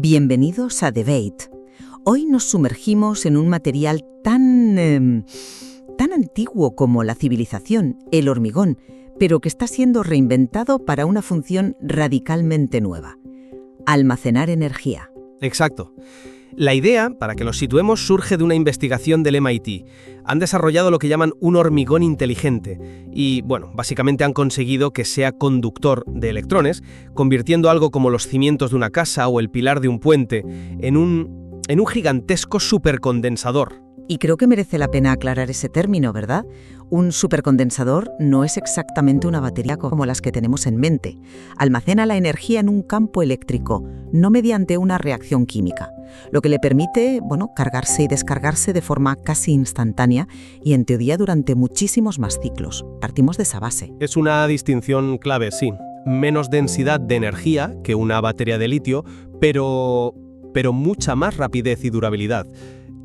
Bienvenidos a Debate. Hoy nos sumergimos en un material tan antiguo como la civilización, el hormigón, pero que está siendo reinventado para una función radicalmente nueva: almacenar energía. Exacto. La idea, para que nos situemos, surge de una investigación del MIT. Han desarrollado lo que llaman un hormigón inteligente y, básicamente han conseguido que sea conductor de electrones, convirtiendo algo como los cimientos de una casa o el pilar de un puente en un gigantesco supercondensador. Y creo que merece la pena aclarar ese término, ¿verdad? Un supercondensador no es exactamente una batería como las que tenemos en mente. Almacena la energía en un campo eléctrico, no mediante una reacción química, lo que le permite, cargarse y descargarse de forma casi instantánea y en teoría durante muchísimos más ciclos. Partimos de esa base. Es una distinción clave, sí. Menos densidad de energía que una batería de litio, pero mucha más rapidez y durabilidad.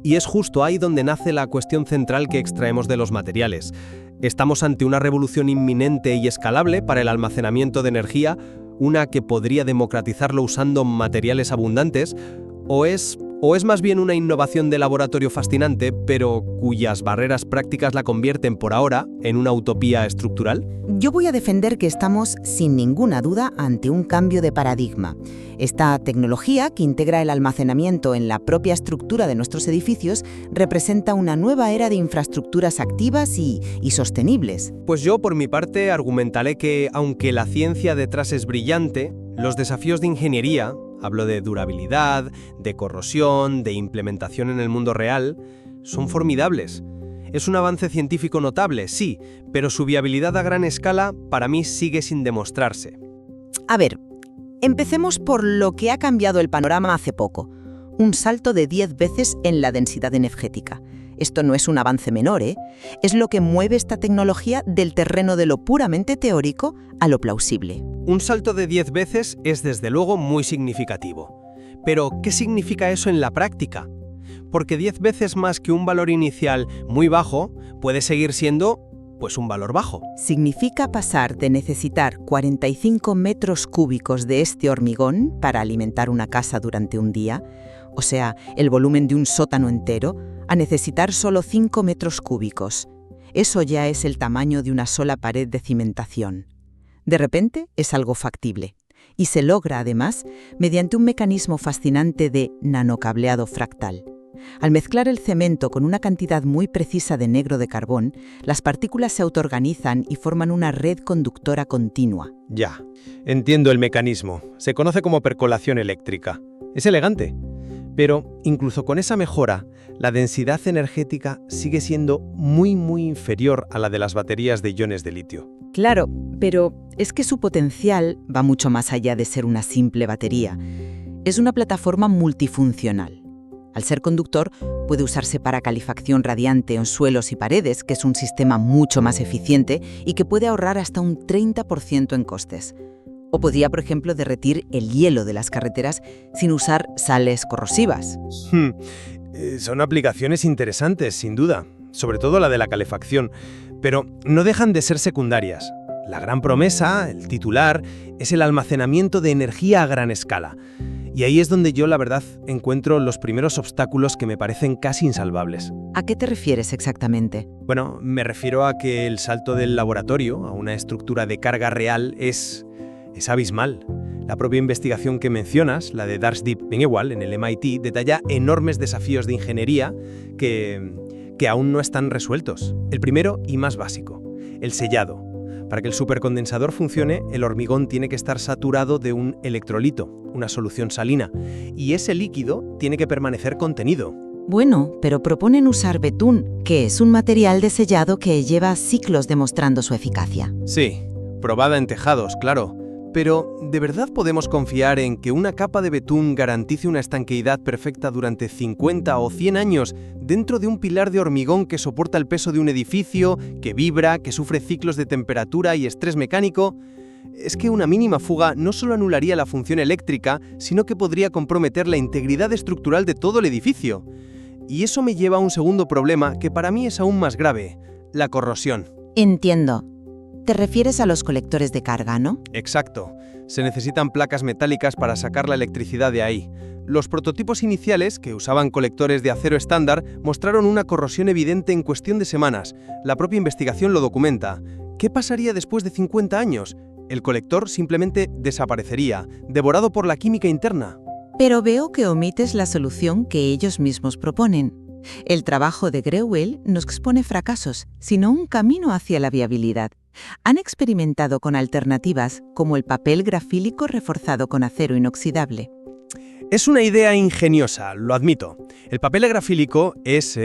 Y es justo ahí donde nace la cuestión central que extraemos de los materiales. ¿Estamos ante una revolución inminente y escalable para el almacenamiento de energía, una que podría democratizarlo usando materiales abundantes? ¿O es más bien una innovación de laboratorio fascinante, pero cuyas barreras prácticas la convierten por ahora en una utopía estructural? Yo voy a defender que estamos, sin ninguna duda, ante un cambio de paradigma. Esta tecnología, que integra el almacenamiento en la propia estructura de nuestros edificios, representa una nueva era de infraestructuras activas y sostenibles. Pues yo, por mi parte, argumentaré que, aunque la ciencia detrás es brillante, los desafíos de ingeniería, hablo de durabilidad, de corrosión, de implementación en el mundo real, son formidables. Es un avance científico notable, sí, pero su viabilidad a gran escala para mí sigue sin demostrarse. A ver, empecemos por lo que ha cambiado el panorama hace poco. Un salto de 10 veces en la densidad energética. Esto no es un avance menor, ¿eh? Es lo que mueve esta tecnología del terreno de lo puramente teórico a lo plausible. Un salto de 10 veces es desde luego muy significativo. Pero, ¿qué significa eso en la práctica? Porque 10 veces más que un valor inicial muy bajo puede seguir siendo, un valor bajo. Significa pasar de necesitar 45 metros cúbicos de este hormigón para alimentar una casa durante un día, o sea, el volumen de un sótano entero, a necesitar solo 5 metros cúbicos. Eso ya es el tamaño de una sola pared de cimentación. De repente es algo factible. Y se logra, además, mediante un mecanismo fascinante de nanocableado fractal. Al mezclar el cemento con una cantidad muy precisa de negro de carbón, las partículas se autoorganizan y forman una red conductora continua. Ya, entiendo el mecanismo. Se conoce como percolación eléctrica. Es elegante. Pero, incluso con esa mejora, la densidad energética sigue siendo muy inferior a la de las baterías de iones de litio. Claro, pero es que su potencial va mucho más allá de ser una simple batería. Es una plataforma multifuncional. Al ser conductor, puede usarse para calefacción radiante en suelos y paredes, que es un sistema mucho más eficiente y que puede ahorrar hasta un 30% en costes. O podría, por ejemplo, derretir el hielo de las carreteras sin usar sales corrosivas. Son aplicaciones interesantes, sin duda, sobre todo la de la calefacción, pero no dejan de ser secundarias. La gran promesa, el titular, es el almacenamiento de energía a gran escala. Y ahí es donde yo, la verdad, encuentro los primeros obstáculos que me parecen casi insalvables. ¿A qué te refieres exactamente? Me refiero a que el salto del laboratorio a una estructura de carga real es abismal. La propia investigación que mencionas, la de Darshdeep Pinewal en el MIT, detalla enormes desafíos de ingeniería que aún no están resueltos. El primero y más básico, el sellado. Para que el supercondensador funcione, el hormigón tiene que estar saturado de un electrolito, una solución salina, y ese líquido tiene que permanecer contenido. Bueno, pero proponen usar betún, que es un material de sellado que lleva siglos demostrando su eficacia. Sí, probada en tejados, claro. Pero, ¿de verdad podemos confiar en que una capa de betún garantice una estanqueidad perfecta durante 50 o 100 años dentro de un pilar de hormigón que soporta el peso de un edificio, que vibra, que sufre ciclos de temperatura y estrés mecánico? Es que una mínima fuga no solo anularía la función eléctrica, sino que podría comprometer la integridad estructural de todo el edificio. Y eso me lleva a un segundo problema que para mí es aún más grave: la corrosión. Entiendo. Te refieres a los colectores de carga, ¿no? Exacto. Se necesitan placas metálicas para sacar la electricidad de ahí. Los prototipos iniciales, que usaban colectores de acero estándar, mostraron una corrosión evidente en cuestión de semanas. La propia investigación lo documenta. ¿Qué pasaría después de 50 años? El colector simplemente desaparecería, devorado por la química interna. Pero veo que omites la solución que ellos mismos proponen. El trabajo de Greuel no expone fracasos, sino un camino hacia la viabilidad. Han experimentado con alternativas como el papel grafílico reforzado con acero inoxidable. Es una idea ingeniosa, lo admito. El papel grafílico es,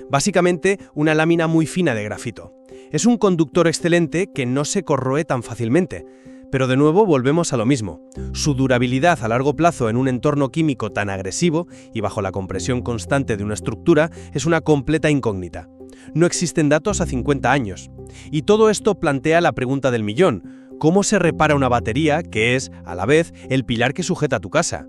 básicamente, una lámina muy fina de grafito. Es un conductor excelente que no se corroe tan fácilmente. Pero de nuevo volvemos a lo mismo. Su durabilidad a largo plazo en un entorno químico tan agresivo y bajo la compresión constante de una estructura es una completa incógnita. No existen datos a 50 años. Y todo esto plantea la pregunta del millón. ¿Cómo se repara una batería que es, a la vez, el pilar que sujeta tu casa?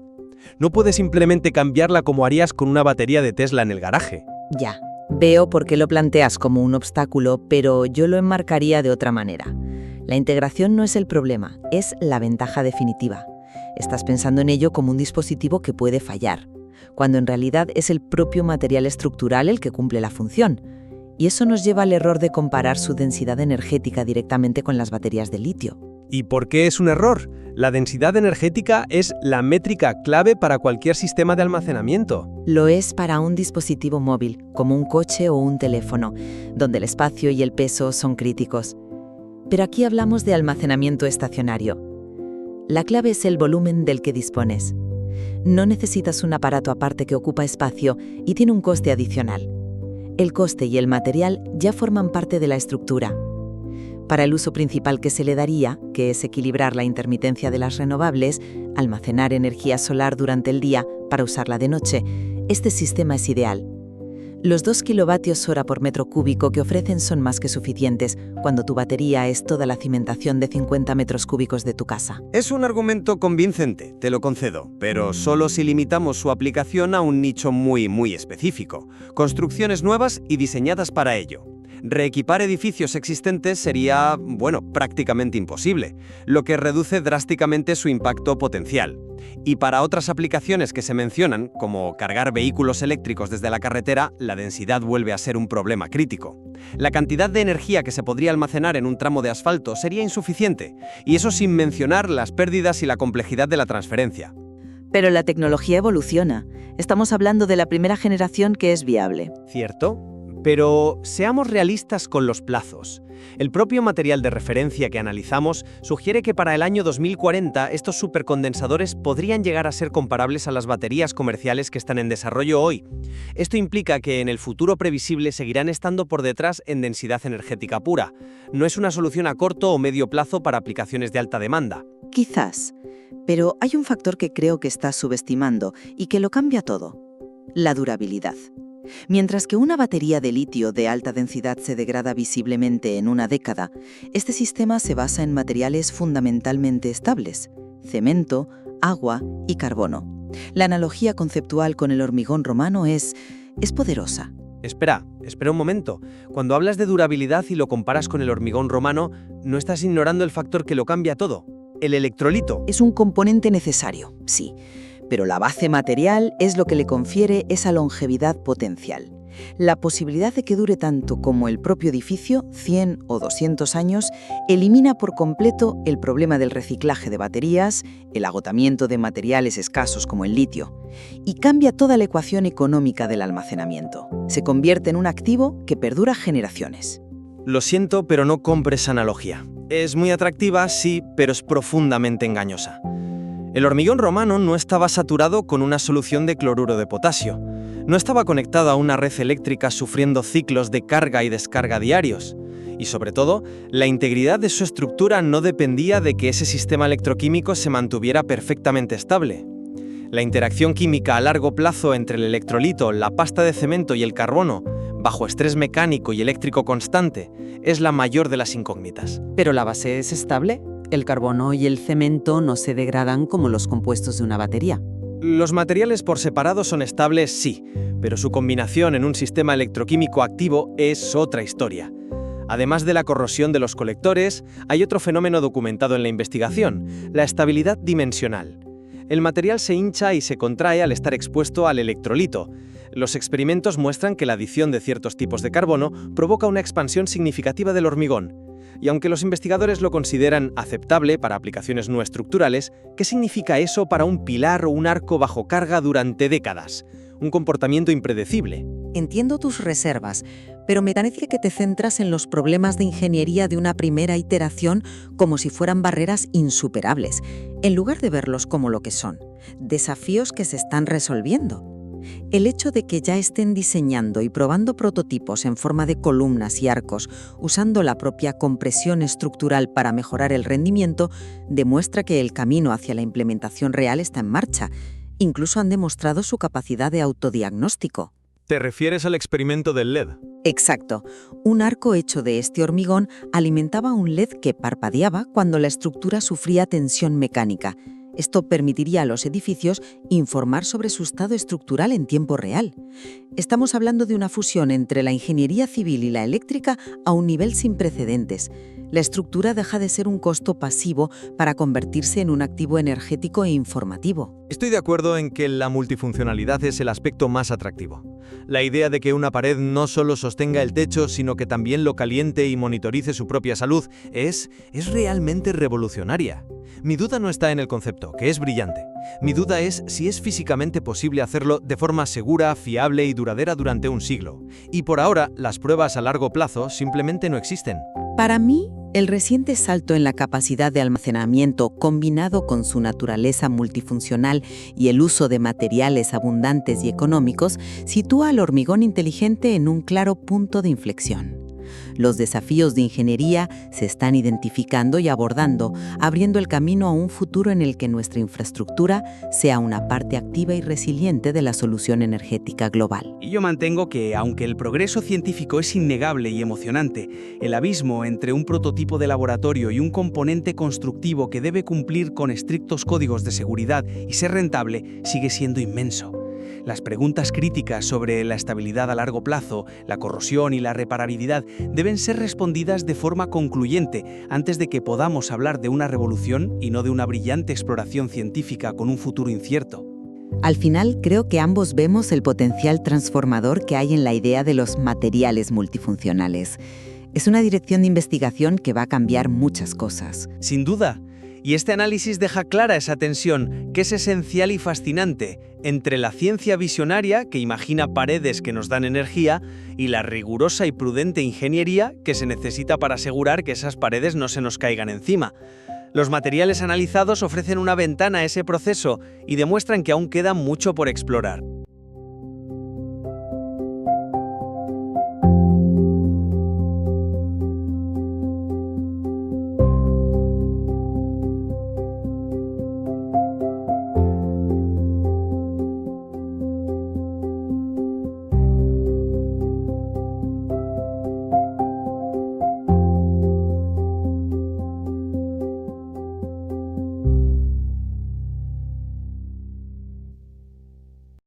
No puedes simplemente cambiarla como harías con una batería de Tesla en el garaje. Ya, veo por qué lo planteas como un obstáculo, pero yo lo enmarcaría de otra manera. La integración no es el problema, es la ventaja definitiva. Estás pensando en ello como un dispositivo que puede fallar, cuando en realidad es el propio material estructural el que cumple la función. Y eso nos lleva al error de comparar su densidad energética directamente con las baterías de litio. ¿Y por qué es un error? La densidad energética es la métrica clave para cualquier sistema de almacenamiento. Lo es para un dispositivo móvil, como un coche o un teléfono, donde el espacio y el peso son críticos. Pero aquí hablamos de almacenamiento estacionario. La clave es el volumen del que dispones. No necesitas un aparato aparte que ocupa espacio y tiene un coste adicional. El coste y el material ya forman parte de la estructura. Para el uso principal que se le daría, que es equilibrar la intermitencia de las renovables, almacenar energía solar durante el día para usarla de noche, este sistema es ideal. Los 2 kWh por metro cúbico que ofrecen son más que suficientes cuando tu batería es toda la cimentación de 50 metros cúbicos de tu casa. Es un argumento convincente, te lo concedo, pero solo si limitamos su aplicación a un nicho muy específico. Construcciones nuevas y diseñadas para ello. Reequipar edificios existentes sería, prácticamente imposible, lo que reduce drásticamente su impacto potencial. Y para otras aplicaciones que se mencionan, como cargar vehículos eléctricos desde la carretera, la densidad vuelve a ser un problema crítico. La cantidad de energía que se podría almacenar en un tramo de asfalto sería insuficiente, y eso sin mencionar las pérdidas y la complejidad de la transferencia. Pero la tecnología evoluciona. Estamos hablando de la primera generación que es viable. ¿Cierto? Pero seamos realistas con los plazos. El propio material de referencia que analizamos sugiere que para el año 2040 estos supercondensadores podrían llegar a ser comparables a las baterías comerciales que están en desarrollo hoy. Esto implica que en el futuro previsible seguirán estando por detrás en densidad energética pura. No es una solución a corto o medio plazo para aplicaciones de alta demanda. Quizás, pero hay un factor que creo que estás subestimando y que lo cambia todo: la durabilidad. Mientras que una batería de litio de alta densidad se degrada visiblemente en una década, este sistema se basa en materiales fundamentalmente estables: cemento, agua y carbono. La analogía conceptual con el hormigón romano es poderosa. Espera un momento. Cuando hablas de durabilidad y lo comparas con el hormigón romano, no estás ignorando el factor que lo cambia todo: el electrolito. Es un componente necesario, sí, pero la base material es lo que le confiere esa longevidad potencial. La posibilidad de que dure tanto como el propio edificio, 100 o 200 años, elimina por completo el problema del reciclaje de baterías, el agotamiento de materiales escasos como el litio, y cambia toda la ecuación económica del almacenamiento. Se convierte en un activo que perdura generaciones. Lo siento, pero no compres esa analogía. Es muy atractiva, sí, pero es profundamente engañosa. El hormigón romano no estaba saturado con una solución de cloruro de potasio. No estaba conectado a una red eléctrica sufriendo ciclos de carga y descarga diarios. Y sobre todo, la integridad de su estructura no dependía de que ese sistema electroquímico se mantuviera perfectamente estable. La interacción química a largo plazo entre el electrolito, la pasta de cemento y el carbono, bajo estrés mecánico y eléctrico constante, es la mayor de las incógnitas. ¿Pero la base es estable? El carbono y el cemento no se degradan como los compuestos de una batería. Los materiales por separado son estables, sí, pero su combinación en un sistema electroquímico activo es otra historia. Además de la corrosión de los colectores, hay otro fenómeno documentado en la investigación, la estabilidad dimensional. El material se hincha y se contrae al estar expuesto al electrolito. Los experimentos muestran que la adición de ciertos tipos de carbono provoca una expansión significativa del hormigón. Y aunque los investigadores lo consideran aceptable para aplicaciones no estructurales, ¿qué significa eso para un pilar o un arco bajo carga durante décadas? Un comportamiento impredecible. Entiendo tus reservas, pero me parece que te centras en los problemas de ingeniería de una primera iteración como si fueran barreras insuperables, en lugar de verlos como lo que son, desafíos que se están resolviendo. El hecho de que ya estén diseñando y probando prototipos en forma de columnas y arcos, usando la propia compresión estructural para mejorar el rendimiento, demuestra que el camino hacia la implementación real está en marcha. Incluso han demostrado su capacidad de autodiagnóstico. ¿Te refieres al experimento del LED? Exacto. Un arco hecho de este hormigón alimentaba un LED que parpadeaba cuando la estructura sufría tensión mecánica. Esto permitiría a los edificios informar sobre su estado estructural en tiempo real. Estamos hablando de una fusión entre la ingeniería civil y la eléctrica a un nivel sin precedentes. La estructura deja de ser un costo pasivo para convertirse en un activo energético e informativo. Estoy de acuerdo en que la multifuncionalidad es el aspecto más atractivo. La idea de que una pared no solo sostenga el techo, sino que también lo caliente y monitorice su propia salud, es realmente revolucionaria. Mi duda no está en el concepto, que es brillante. Mi duda es si es físicamente posible hacerlo de forma segura, fiable y duradera durante un siglo. Y por ahora, las pruebas a largo plazo simplemente no existen. Para mí, el reciente salto en la capacidad de almacenamiento, combinado con su naturaleza multifuncional y el uso de materiales abundantes y económicos, sitúa al hormigón inteligente en un claro punto de inflexión. Los desafíos de ingeniería se están identificando y abordando, abriendo el camino a un futuro en el que nuestra infraestructura sea una parte activa y resiliente de la solución energética global. Y yo mantengo que, aunque el progreso científico es innegable y emocionante, el abismo entre un prototipo de laboratorio y un componente constructivo que debe cumplir con estrictos códigos de seguridad y ser rentable sigue siendo inmenso. Las preguntas críticas sobre la estabilidad a largo plazo, la corrosión y la reparabilidad deben ser respondidas de forma concluyente antes de que podamos hablar de una revolución y no de una brillante exploración científica con un futuro incierto. Al final, creo que ambos vemos el potencial transformador que hay en la idea de los materiales multifuncionales. Es una dirección de investigación que va a cambiar muchas cosas. Sin duda. Y este análisis deja clara esa tensión, que es esencial y fascinante, entre la ciencia visionaria, que imagina paredes que nos dan energía, y la rigurosa y prudente ingeniería que se necesita para asegurar que esas paredes no se nos caigan encima. Los materiales analizados ofrecen una ventana a ese proceso y demuestran que aún queda mucho por explorar.